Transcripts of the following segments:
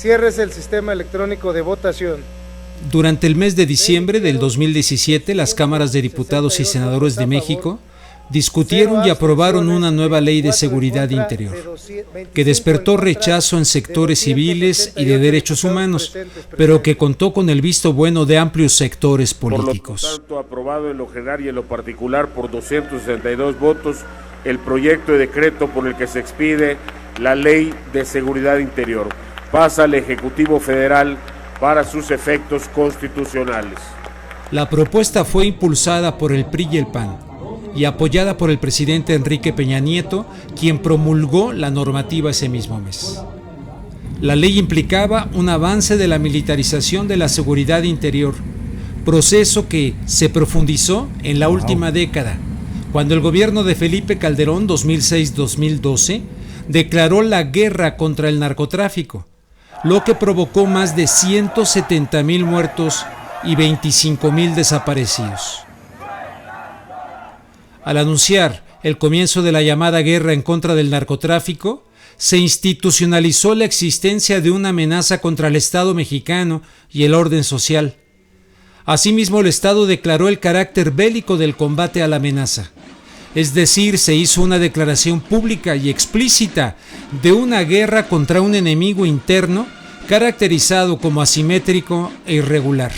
Ciérrese el sistema electrónico de votación. Durante el mes de diciembre del 2017, las cámaras de diputados y senadores de México discutieron y aprobaron una nueva ley de seguridad interior, que despertó rechazo en sectores civiles y de derechos humanos, pero que contó con el visto bueno de amplios sectores políticos. Por lo tanto, aprobado en lo general y en lo particular por 262 votos, el proyecto de decreto por el que se expide la Ley de Seguridad Interior pasa al Ejecutivo Federal para sus efectos constitucionales. La propuesta fue impulsada por el PRI y el PAN y apoyada por el presidente Enrique Peña Nieto, quien promulgó la normativa ese mismo mes. La ley implicaba un avance de la militarización de la seguridad interior, proceso que se profundizó en la última década, cuando el gobierno de Felipe Calderón, 2006-2012, declaró la guerra contra el narcotráfico, lo que provocó más de 170,000 muertos y 25,000 desaparecidos. Al anunciar el comienzo de la llamada guerra en contra del narcotráfico, se institucionalizó la existencia de una amenaza contra el Estado mexicano y el orden social. Asimismo, el Estado declaró el carácter bélico del combate a la amenaza. Es decir, se hizo una declaración pública y explícita de una guerra contra un enemigo interno caracterizado como asimétrico e irregular.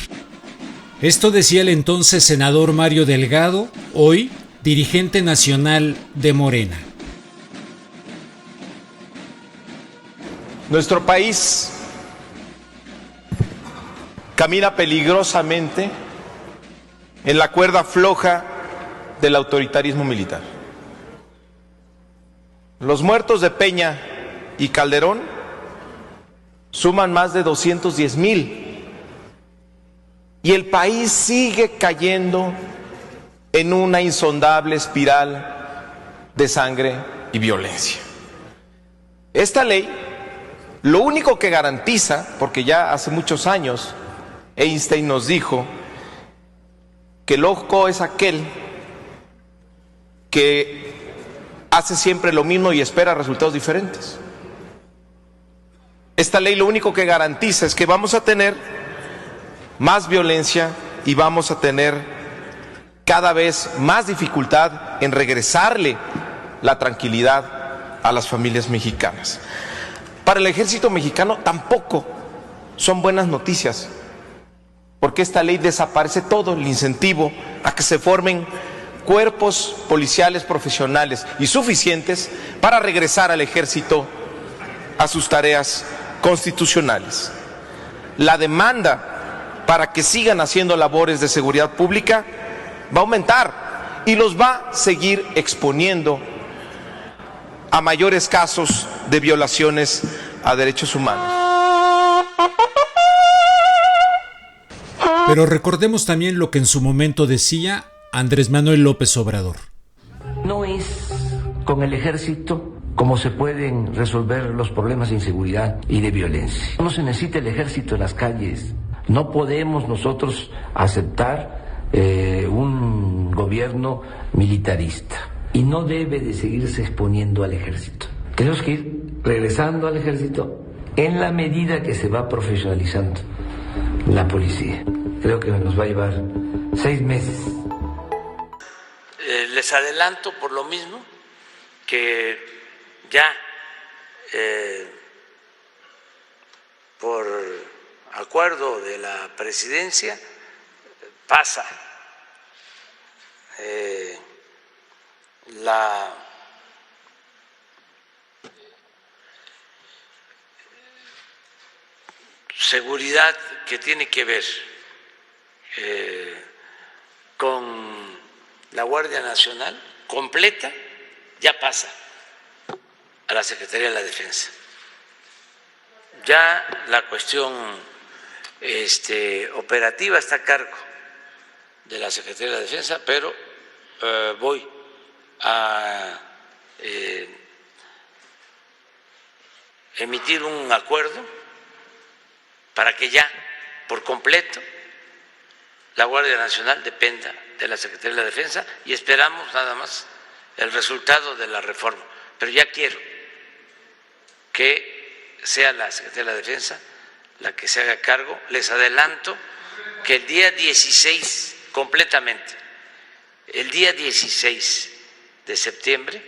Esto decía el entonces senador Mario Delgado, hoy dirigente nacional de Morena. Nuestro país camina peligrosamente en la cuerda floja del autoritarismo militar. Los muertos de Peña y Calderón suman más de 210,000 y el país sigue cayendo en una insondable espiral de sangre y violencia. Esta ley lo único que garantiza, porque ya hace muchos años Einstein nos dijo que loco es aquel que hace siempre lo mismo y espera resultados diferentes. Esta ley lo único que garantiza es que vamos a tener más violencia y vamos a tener cada vez más dificultad en regresarle la tranquilidad a las familias mexicanas. Para el ejército mexicano tampoco son buenas noticias, porque esta ley desaparece todo el incentivo a que se formen cuerpos policiales profesionales y suficientes para regresar al ejército a sus tareas constitucionales. La demanda para que sigan haciendo labores de seguridad pública va a aumentar y los va a seguir exponiendo a mayores casos de violaciones a derechos humanos. Pero recordemos también lo que en su momento decía Andrés Manuel López Obrador. No es con el ejército como se pueden resolver los problemas de inseguridad y de violencia. No se necesita el ejército en las calles. No podemos nosotros aceptar un gobierno militarista. Y no debe de seguirse exponiendo al ejército. Tenemos que ir regresando al ejército en la medida que se va profesionalizando la policía. Creo que nos va a llevar 6 meses. Les adelanto por lo mismo que ya por acuerdo de la presidencia pasa la seguridad que tiene que ver con la Guardia Nacional completa, ya pasa a la Secretaría de la Defensa. Ya la cuestión operativa está a cargo de la Secretaría de la Defensa, pero voy a emitir un acuerdo para que ya por completo la Guardia Nacional dependa de la Secretaría de la Defensa y esperamos nada más el resultado de la reforma. Pero ya quiero que sea la Secretaría de la Defensa la que se haga cargo. Les adelanto que el día 16, completamente, el día 16 de septiembre,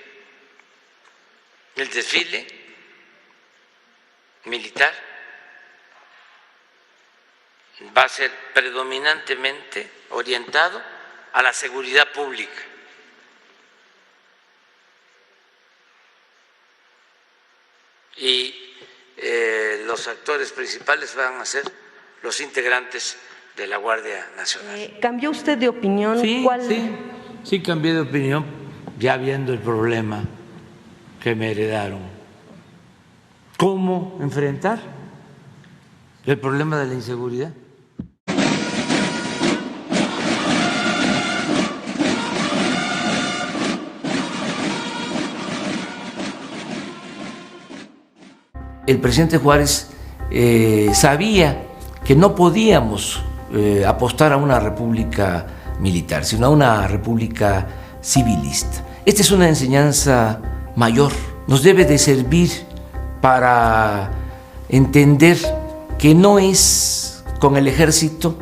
el desfile militar va a ser predominantemente orientado a la seguridad pública. Y los actores principales van a ser los integrantes de la Guardia Nacional. ¿Cambió usted de opinión? Sí, cambié de opinión, ya viendo el problema que me heredaron. ¿Cómo enfrentar el problema de la inseguridad? El presidente Juárez sabía que no podíamos apostar a una república militar, sino a una república civilista. Esta es una enseñanza mayor, nos debe de servir para entender que no es con el ejército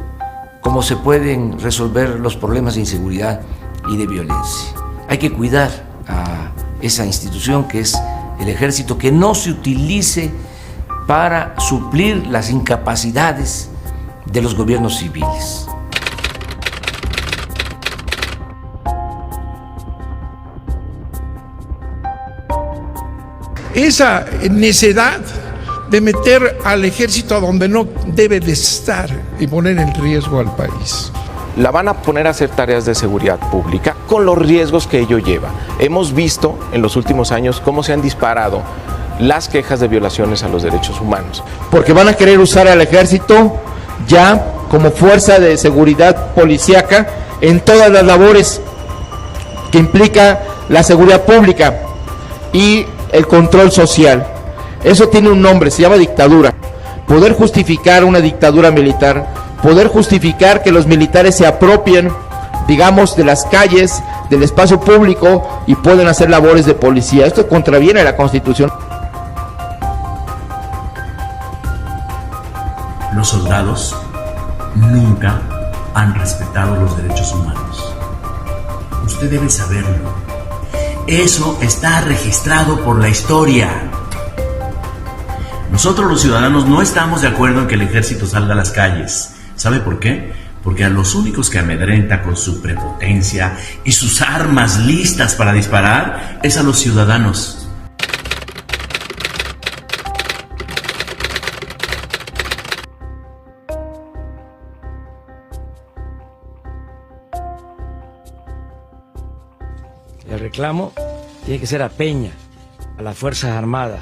como se pueden resolver los problemas de inseguridad y de violencia. Hay que cuidar a esa institución que es el ejército, que no se utilice para suplir las incapacidades de los gobiernos civiles. Esa necedad de meter al ejército a donde no debe de estar y poner en riesgo al país. La van a poner a hacer tareas de seguridad pública con los riesgos que ello lleva. Hemos visto en los últimos años cómo se han disparado las quejas de violaciones a los derechos humanos. Porque van a querer usar al ejército ya como fuerza de seguridad policíaca en todas las labores que implica la seguridad pública y el control social. Eso tiene un nombre, se llama dictadura. Poder justificar una dictadura militar, poder justificar que los militares se apropien, digamos, de las calles, del espacio público y pueden hacer labores de policía. Esto contraviene a la Constitución. Los soldados nunca han respetado los derechos humanos. Usted debe saberlo. Eso está registrado por la historia. Nosotros los ciudadanos no estamos de acuerdo en que el ejército salga a las calles. ¿Sabe por qué? Porque a los únicos que amedrenta con su prepotencia y sus armas listas para disparar es a los ciudadanos. El reclamo tiene que ser a Peña, a las Fuerzas Armadas,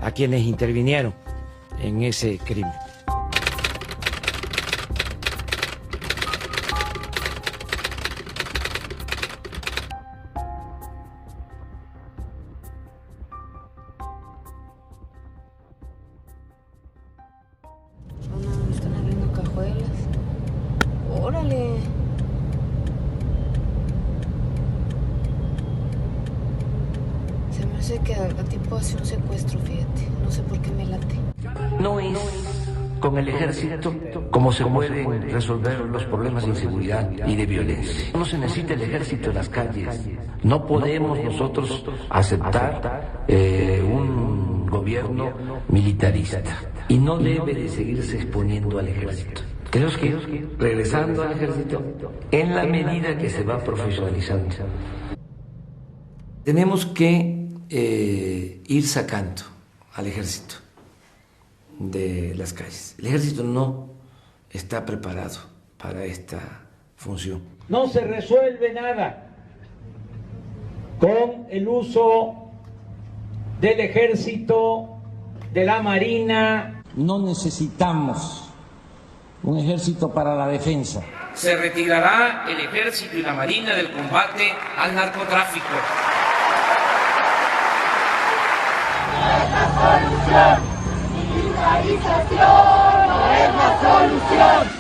a quienes intervinieron en ese crimen. Están abriendo cajuelas. ¡Órale! Se me hace que a tiempo hace un secuestro, fíjate. No sé por qué me late. No es con el ejército como se pueden resolver los problemas de inseguridad y de violencia. No se necesita el ejército en las calles. No podemos nosotros aceptar un gobierno militarista. Y no debe de seguirse exponiendo al ejército. Tenemos que ir regresando al ejército en la medida que se va profesionalizando. Tenemos que ir sacando al ejército de las calles. El ejército no está preparado para esta función. No se resuelve nada con el uso del ejército, de la marina. No necesitamos un ejército para la defensa. Se retirará el ejército y la marina del combate al narcotráfico. No es la solución, militarización no es la solución.